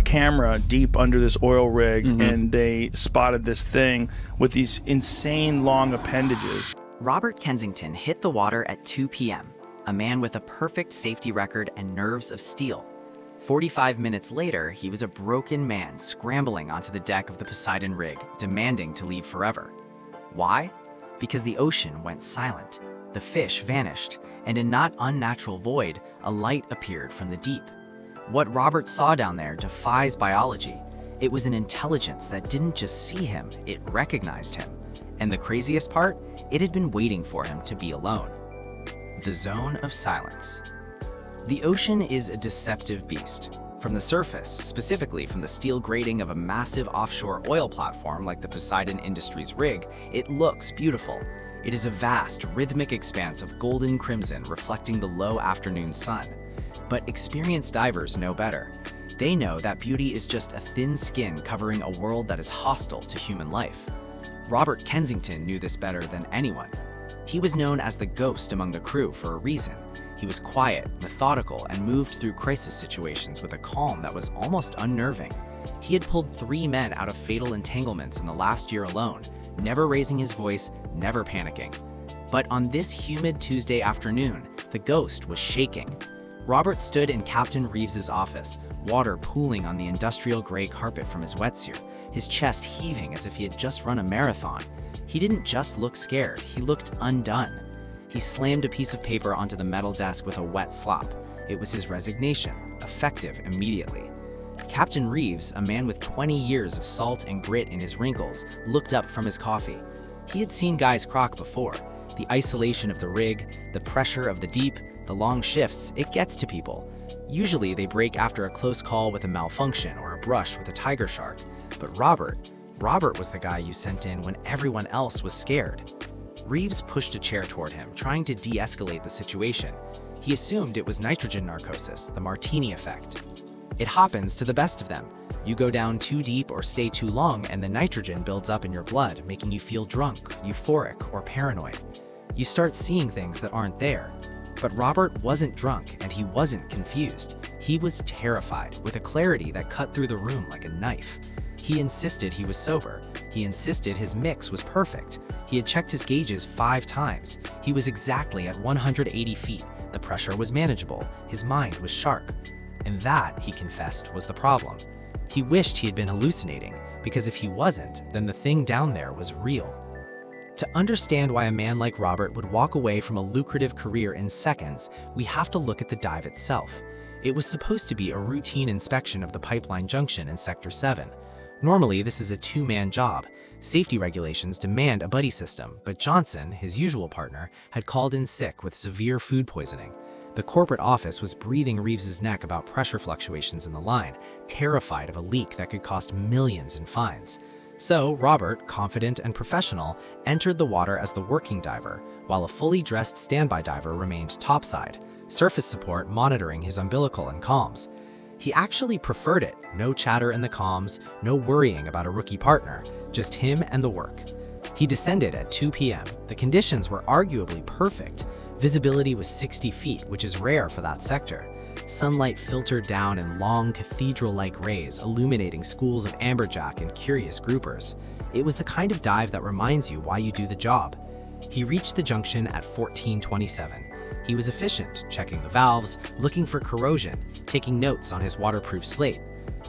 camera deep under this oil rig, and they spotted this thing with these insane long appendages. Robert Kensington hit the water at 2 p.m., a man with a perfect safety record and nerves of steel. 45 minutes later, he was a broken man scrambling onto the deck of the Poseidon rig, demanding to leave forever. Why? Because the ocean went silent. The fish vanished, and in not unnatural void, a light appeared from the deep. What Robert saw down there defies biology. It was an intelligence that didn't just see him, it recognized him. And the craziest part, it had been waiting for him to be alone. The zone of silence. The ocean is a deceptive beast. From the surface, specifically from the steel grating of a massive offshore oil platform like the Poseidon Industries rig, it looks beautiful. It is a vast, rhythmic expanse of golden crimson reflecting the low afternoon sun. But experienced divers know better. They know that beauty is just a thin skin covering a world that is hostile to human life. Robert Kensington knew this better than anyone. He was known as the ghost among the crew for a reason. He was quiet, methodical, and moved through crisis situations with a calm that was almost unnerving. He had pulled 3 men out of fatal entanglements in the last year alone, never raising his voice, never panicking. But on this humid Tuesday afternoon, the ghost was shaking. Robert stood in Captain Reeves's office, water pooling on the industrial gray carpet from his wetsuit, his chest heaving as if he had just run a marathon. He didn't just look scared, he looked undone. He slammed a piece of paper onto the metal desk with a wet slop. It was his resignation, effective immediately. Captain Reeves, a man with 20 years of salt and grit in his wrinkles, looked up from his coffee. He had seen guys crock before. The isolation of the rig, the pressure of the deep, the long shifts, it gets to people. Usually they break after a close call with a malfunction or a brush with a tiger shark. But Robert was the guy you sent in when everyone else was scared. Reeves pushed a chair toward him, trying to de-escalate the situation. He assumed it was nitrogen narcosis, the martini effect. It happens to the best of them. You go down too deep or stay too long and the nitrogen builds up in your blood, making you feel drunk, euphoric, or paranoid. You start seeing things that aren't there. But Robert wasn't drunk and he wasn't confused. He was terrified, with a clarity that cut through the room like a knife. He insisted he was sober. He insisted his mix was perfect. He had checked his gauges 5 times. He was exactly at 180 feet. The pressure was manageable. His mind was sharp. And that, he confessed, was the problem. He wished he had been hallucinating, because if he wasn't, then the thing down there was real. To understand why a man like Robert would walk away from a lucrative career in seconds, we have to look at the dive itself. It was supposed to be a routine inspection of the pipeline junction in Sector 7. Normally, this is a 2-man job. Safety regulations demand a buddy system, but Johnson, his usual partner, had called in sick with severe food poisoning. The corporate office was breathing Reeves's neck about pressure fluctuations in the line, terrified of a leak that could cost millions in fines. So Robert, confident and professional, entered the water as the working diver, while a fully dressed standby diver remained topside, surface support monitoring his umbilical and comms. He actually preferred it. No chatter in the comms, no worrying about a rookie partner, just him and the work. He descended at 2 p.m. The conditions were arguably perfect. Visibility was 60 feet, which is rare for that sector. Sunlight filtered down in long, cathedral-like rays, illuminating schools of amberjack and curious groupers. It was the kind of dive that reminds you why you do the job. He reached the junction at 14:27. He was efficient, checking the valves, looking for corrosion, taking notes on his waterproof slate.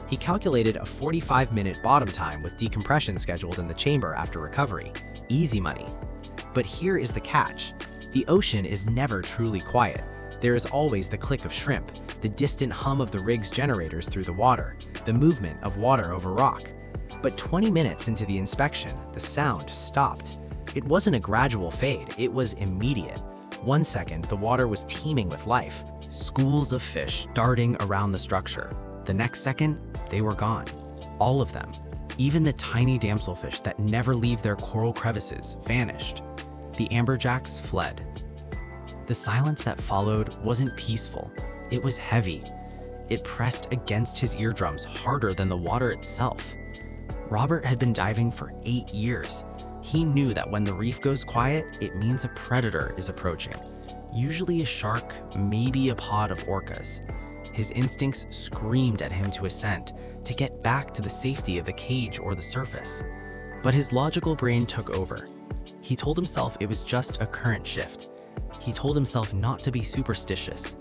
He calculated a 45-minute bottom time with decompression scheduled in the chamber after recovery. Easy money. But here is the catch. The ocean is never truly quiet. There is always the click of shrimp, the distant hum of the rig's generators through the water, the movement of water over rock. But 20 minutes into the inspection, the sound stopped. It wasn't a gradual fade, it was immediate. 1 second, the water was teeming with life. Schools of fish darting around the structure. The next second, they were gone. All of them. Even the tiny damselfish that never leave their coral crevices vanished. The amberjacks fled. The silence that followed wasn't peaceful. It was heavy. It pressed against his eardrums harder than the water itself. Robert had been diving for 8 years. He knew that when the reef goes quiet, it means a predator is approaching. Usually a shark, maybe a pod of orcas. His instincts screamed at him to ascend, to get back to the safety of the cage or the surface. But his logical brain took over. He told himself it was just a current shift. He told himself not to be superstitious.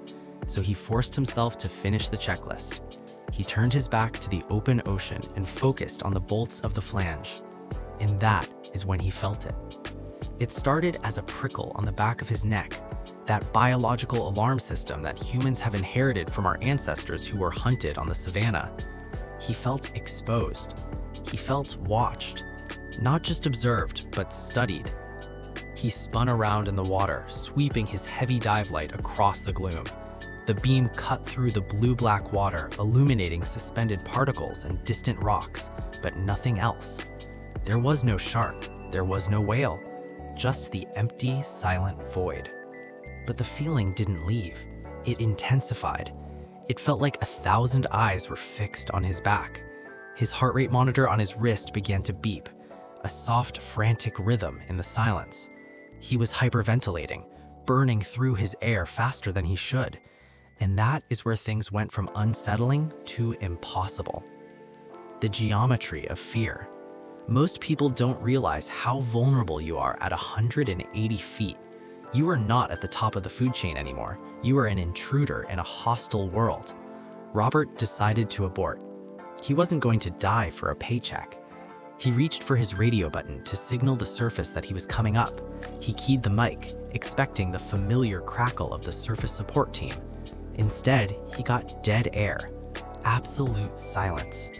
So he forced himself to finish the checklist. He turned his back to the open ocean and focused on the bolts of the flange. And that is when he felt it. It started as a prickle on the back of his neck, that biological alarm system that humans have inherited from our ancestors who were hunted on the savannah. He felt exposed. He felt watched. Not just observed, but studied. He spun around in the water, sweeping his heavy dive light across the gloom. The beam cut through the blue-black water, illuminating suspended particles and distant rocks, but nothing else. There was no shark, there was no whale, just the empty, silent void. But the feeling didn't leave. It intensified. It felt like 1,000 eyes were fixed on his back. His heart rate monitor on his wrist began to beep, a soft, frantic rhythm in the silence. He was hyperventilating, burning through his air faster than he should. And that is where things went from unsettling to impossible. The geometry of fear. Most people don't realize how vulnerable you are at 180 feet. You are not at the top of the food chain anymore. You are an intruder in a hostile world. Robert decided to abort. He wasn't going to die for a paycheck. He reached for his radio button to signal the surface that he was coming up. He keyed the mic, expecting the familiar crackle of the surface support team. Instead, he got dead air, absolute silence.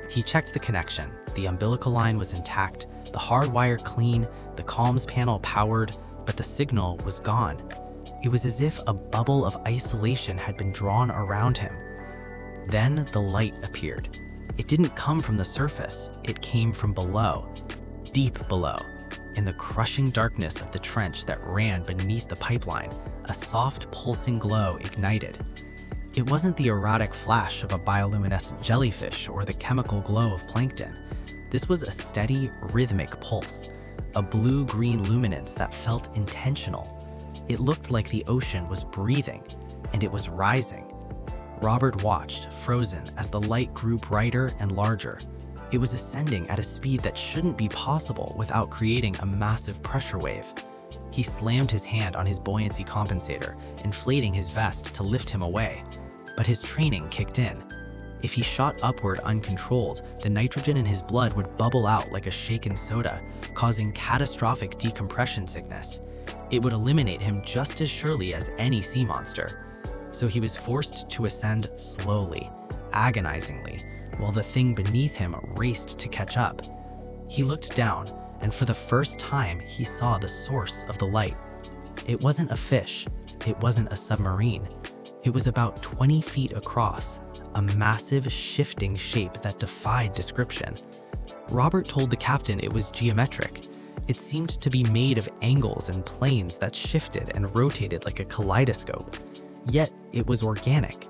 He checked the connection. The umbilical line was intact, the hard wire clean, the comms panel powered, but the signal was gone. It was as if a bubble of isolation had been drawn around him. Then the light appeared. It didn't come from the surface, it came from below, deep below. In the crushing darkness of the trench that ran beneath the pipeline, a soft pulsing glow ignited. It wasn't the erratic flash of a bioluminescent jellyfish or the chemical glow of plankton. This was a steady, rhythmic pulse, a blue-green luminance that felt intentional. It looked like the ocean was breathing, and it was rising. Robert watched, frozen, as the light grew brighter and larger. It was ascending at a speed that shouldn't be possible without creating a massive pressure wave. He slammed his hand on his buoyancy compensator, inflating his vest to lift him away. But his training kicked in. If he shot upward uncontrolled, the nitrogen in his blood would bubble out like a shaken soda, causing catastrophic decompression sickness. It would eliminate him just as surely as any sea monster. So he was forced to ascend slowly, agonizingly, while the thing beneath him raced to catch up. He looked down, and for the first time, he saw the source of the light. It wasn't a fish. It wasn't a submarine. It was about 20 feet across, a massive, shifting shape that defied description. Robert told the captain it was geometric. It seemed to be made of angles and planes that shifted and rotated like a kaleidoscope. Yet, it was organic.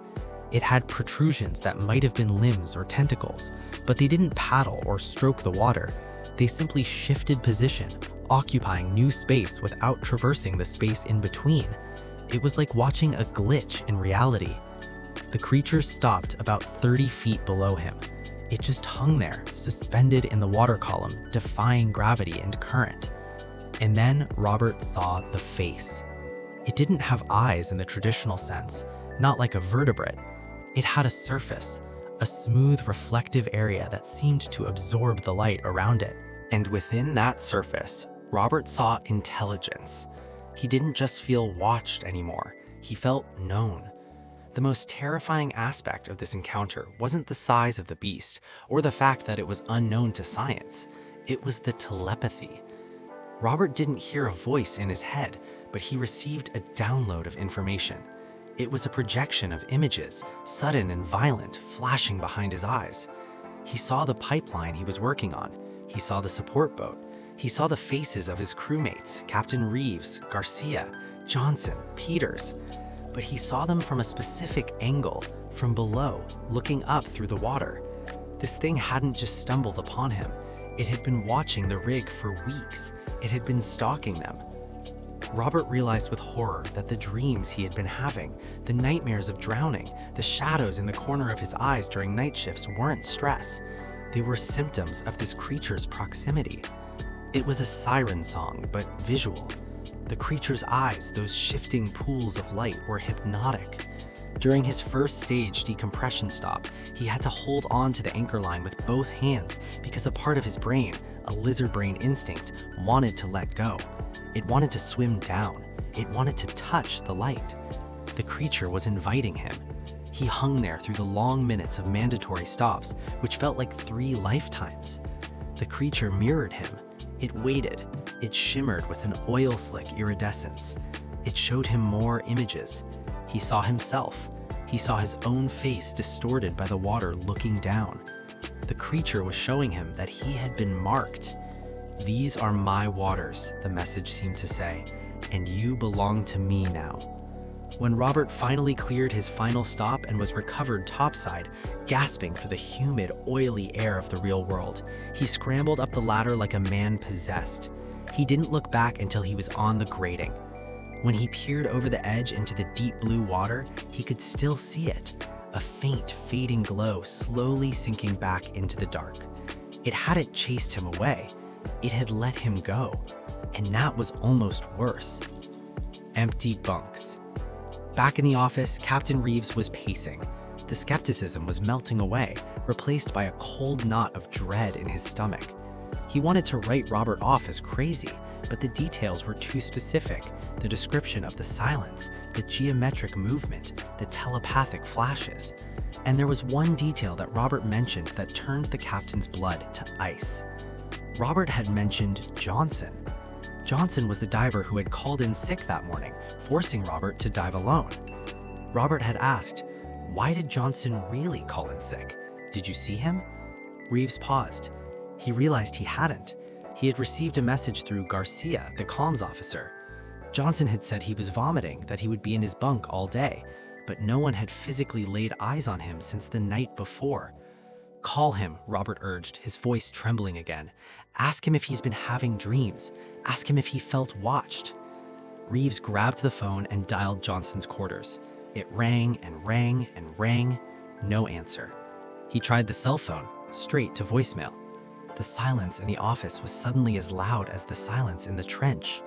It had protrusions that might have been limbs or tentacles, but they didn't paddle or stroke the water. They simply shifted position, occupying new space without traversing the space in between. It was like watching a glitch in reality. The creature stopped about 30 feet below him. It just hung there, suspended in the water column, defying gravity and current. And then Robert saw the face. It didn't have eyes in the traditional sense, not like a vertebrate. It had a surface, a smooth, reflective area that seemed to absorb the light around it. And within that surface, Robert saw intelligence. He didn't just feel watched anymore, he felt known. The most terrifying aspect of this encounter wasn't the size of the beast, or the fact that it was unknown to science. It was the telepathy. Robert didn't hear a voice in his head, but he received a download of information. It was a projection of images, sudden and violent, flashing behind his eyes. He saw the pipeline he was working on. He saw the support boat. He saw the faces of his crewmates, Captain Reeves, Garcia, Johnson, Peters. But he saw them from a specific angle, from below, looking up through the water. This thing hadn't just stumbled upon him. It had been watching the rig for weeks. It had been stalking them. Robert realized with horror that the dreams he had been having, the nightmares of drowning, the shadows in the corner of his eyes during night shifts weren't stress. They were symptoms of this creature's proximity. It was a siren song, but visual. The creature's eyes, those shifting pools of light, were hypnotic. During his first stage decompression stop, he had to hold on to the anchor line with both hands because a part of his brain, a lizard brain instinct, wanted to let go. It wanted to swim down. It wanted to touch the light. The creature was inviting him. He hung there through the long minutes of mandatory stops, which felt like 3 lifetimes. The creature mirrored him. It waited. It shimmered with an oil-slick iridescence. It showed him more images. He saw himself. He saw his own face distorted by the water looking down. The creature was showing him that he had been marked. "These are my waters," the message seemed to say, "and you belong to me now." When Robert finally cleared his final stop and was recovered topside, gasping for the humid, oily air of the real world, he scrambled up the ladder like a man possessed. He didn't look back until he was on the grating. When he peered over the edge into the deep blue water, he could still see it, a faint, fading glow slowly sinking back into the dark. It hadn't chased him away. It had let him go, and that was almost worse. Empty bunks. Back in the office, Captain Reeves was pacing. The skepticism was melting away, replaced by a cold knot of dread in his stomach. He wanted to write Robert off as crazy, but the details were too specific. The description of the silence, the geometric movement, the telepathic flashes. And there was one detail that Robert mentioned that turned the captain's blood to ice. Robert had mentioned Johnson. Johnson was the diver who had called in sick that morning, forcing Robert to dive alone. Robert had asked, "Why did Johnson really call in sick? Did you see him?" Reeves paused. He realized he hadn't. He had received a message through Garcia, the comms officer. Johnson had said he was vomiting, that he would be in his bunk all day, but no one had physically laid eyes on him since the night before. "Call him," Robert urged, his voice trembling again. "Ask him if he's been having dreams. Ask him if he felt watched." Reeves grabbed the phone and dialed Johnson's quarters. It rang and rang and rang. No answer. He tried the cell phone, straight to voicemail. The silence in the office was suddenly as loud as the silence in the trench.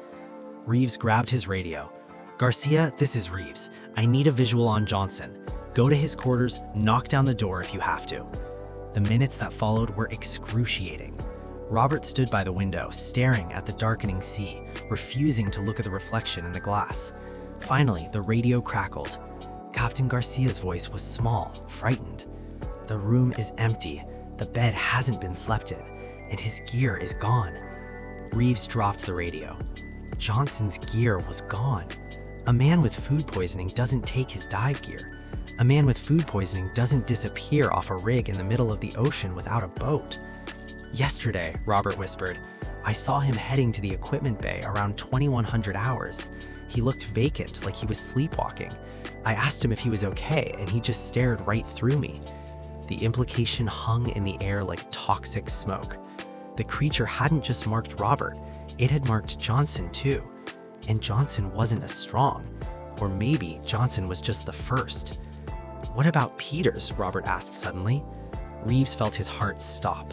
Reeves grabbed his radio. "Garcia, this is Reeves. I need a visual on Johnson. Go to his quarters, knock down the door if you have to." The minutes that followed were excruciating. Robert stood by the window, staring at the darkening sea, refusing to look at the reflection in the glass. Finally, the radio crackled. Captain Garcia's voice was small, frightened. "The room is empty. The bed hasn't been slept in, and his gear is gone." Reeves dropped the radio. Johnson's gear was gone. A man with food poisoning doesn't take his dive gear. A man with food poisoning doesn't disappear off a rig in the middle of the ocean without a boat. "Yesterday," Robert whispered, "I saw him heading to the equipment bay around 2100 hours. He looked vacant, like he was sleepwalking. I asked him if he was okay, and he just stared right through me." The implication hung in the air like toxic smoke. The creature hadn't just marked Robert, it had marked Johnson too. And Johnson wasn't as strong. Or maybe Johnson was just the first. "What about Peters?" Robert asked suddenly. Reeves felt his heart stop.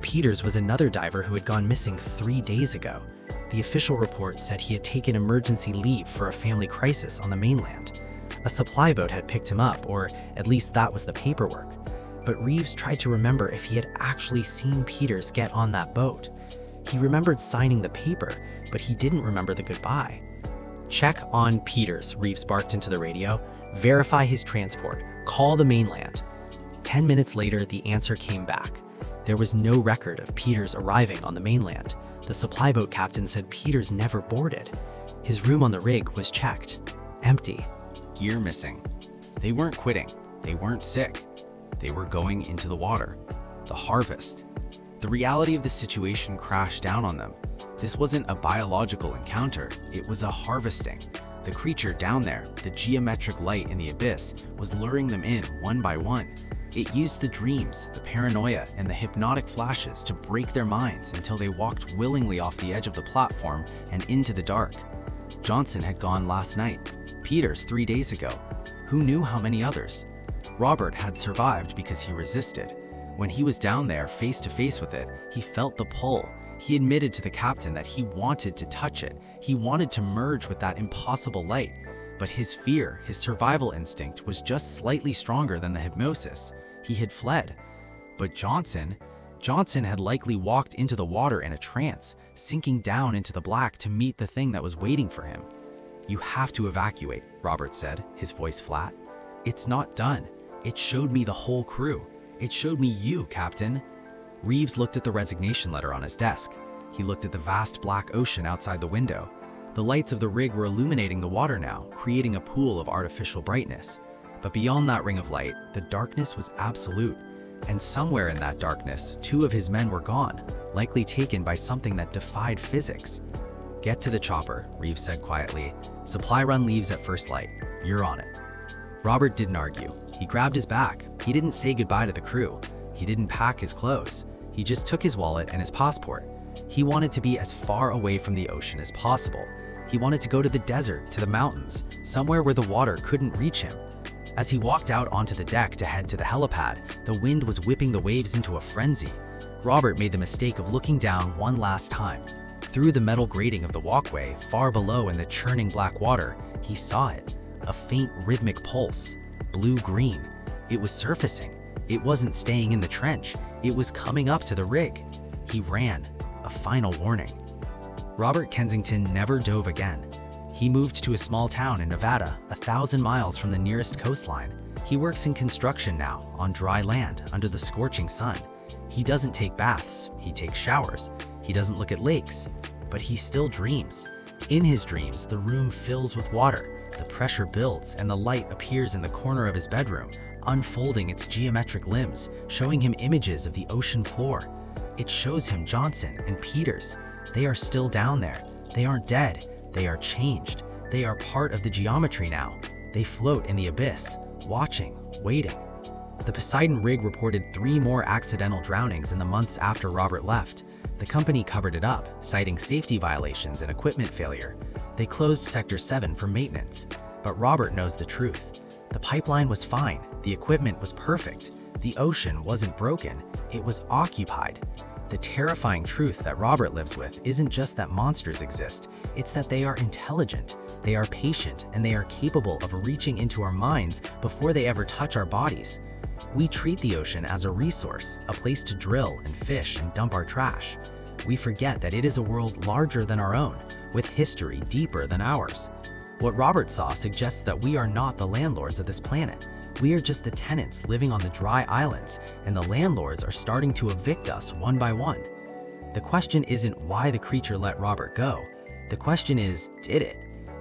Peters was another diver who had gone missing 3 days ago. The official report said he had taken emergency leave for a family crisis on the mainland. A supply boat had picked him up, or at least that was the paperwork. But Reeves tried to remember if he had actually seen Peters get on that boat. He remembered signing the paper, but he didn't remember the goodbye. "Check on Peters," Reeves barked into the radio. "Verify his transport. Call the mainland." 10 minutes later, the answer came back. There was no record of Peters arriving on the mainland. The supply boat captain said Peters never boarded. His room on the rig was checked. Empty. Gear missing. They weren't quitting. They weren't sick. They were going into the water. The harvest. The reality of the situation crashed down on them. This wasn't a biological encounter. It was a harvesting. The creature down there, the geometric light in the abyss, was luring them in one by one. It used the dreams, the paranoia, and the hypnotic flashes to break their minds until they walked willingly off the edge of the platform and into the dark. Johnson had gone last night. Peters 3 days ago. Who knew how many others? Robert had survived because he resisted. When he was down there face to face with it, he felt the pull. He admitted to the captain that he wanted to touch it. He wanted to merge with that impossible light. But his fear, his survival instinct, was just slightly stronger than the hypnosis. He had fled. But Johnson had likely walked into the water in a trance, sinking down into the black to meet the thing that was waiting for him. "You have to evacuate," Robert said, his voice flat. "It's not done. It showed me the whole crew. It showed me you, Captain." Reeves looked at the resignation letter on his desk. He looked at the vast black ocean outside the window. The lights of the rig were illuminating the water now, creating a pool of artificial brightness. But beyond that ring of light, the darkness was absolute. And somewhere in that darkness, 2 of his men were gone, likely taken by something that defied physics. "Get to the chopper," Reeves said quietly. "Supply run leaves at first light. You're on it." Robert didn't argue. He grabbed his bag. He didn't say goodbye to the crew. He didn't pack his clothes. He just took his wallet and his passport. He wanted to be as far away from the ocean as possible. He wanted to go to the desert, to the mountains, somewhere where the water couldn't reach him. As he walked out onto the deck to head to the helipad, the wind was whipping the waves into a frenzy. Robert made the mistake of looking down one last time. Through the metal grating of the walkway, far below in the churning black water, he saw it. A faint rhythmic pulse. Blue-green. It was surfacing. It wasn't staying in the trench. It was coming up to the rig. He ran. A final warning. Robert Kensington never dove again. He moved to a small town in Nevada, 1,000 miles from the nearest coastline. He works in construction now, on dry land, under the scorching sun. He doesn't take baths, he takes showers. He doesn't look at lakes, but he still dreams. In his dreams, the room fills with water, the pressure builds, and the light appears in the corner of his bedroom, unfolding its geometric limbs, showing him images of the ocean floor. It shows him Johnson and Peters. They are still down there. They aren't dead. They are changed. They are part of the geometry now. They float in the abyss, watching, waiting. The Poseidon rig reported 3 more accidental drownings in the months after Robert left. The company covered it up, citing safety violations and equipment failure. They closed Sector 7 for maintenance. But Robert knows the truth. The pipeline was fine. The equipment was perfect. The ocean wasn't broken. It was occupied. The terrifying truth that Robert lives with isn't just that monsters exist, it's that they are intelligent, they are patient, and they are capable of reaching into our minds before they ever touch our bodies. We treat the ocean as a resource, a place to drill and fish and dump our trash. We forget that it is a world larger than our own, with history deeper than ours. What Robert saw suggests that we are not the landlords of this planet. We are just the tenants living on the dry islands, and the landlords are starting to evict us one by one. The question isn't why the creature let Robert go. The question is, did it?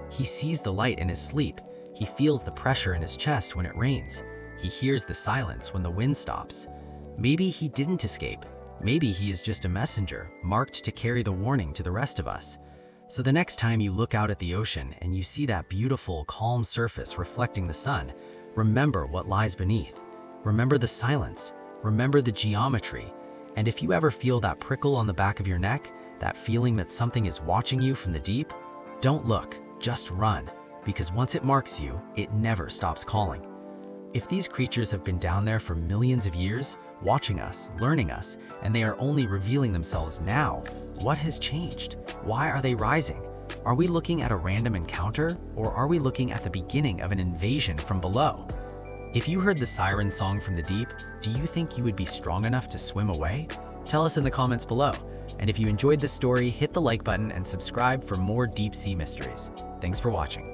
He sees the light in his sleep. He feels the pressure in his chest when it rains. He hears the silence when the wind stops. Maybe he didn't escape. Maybe he is just a messenger, marked to carry the warning to the rest of us. So the next time you look out at the ocean and you see that beautiful, calm surface reflecting the sun, remember what lies beneath. Remember the silence. Remember the geometry. And if you ever feel that prickle on the back of your neck, that feeling that something is watching you from the deep, don't look, just run. Because once it marks you, it never stops calling. If these creatures have been down there for millions of years, watching us, learning us, and they are only revealing themselves now, what has changed? Why are they rising? Are we looking at a random encounter, or are we looking at the beginning of an invasion from below? If you heard the siren song from the deep, do you think you would be strong enough to swim away? Tell us in the comments below. And if you enjoyed this story, hit the like button and subscribe for more deep sea mysteries. Thanks for watching.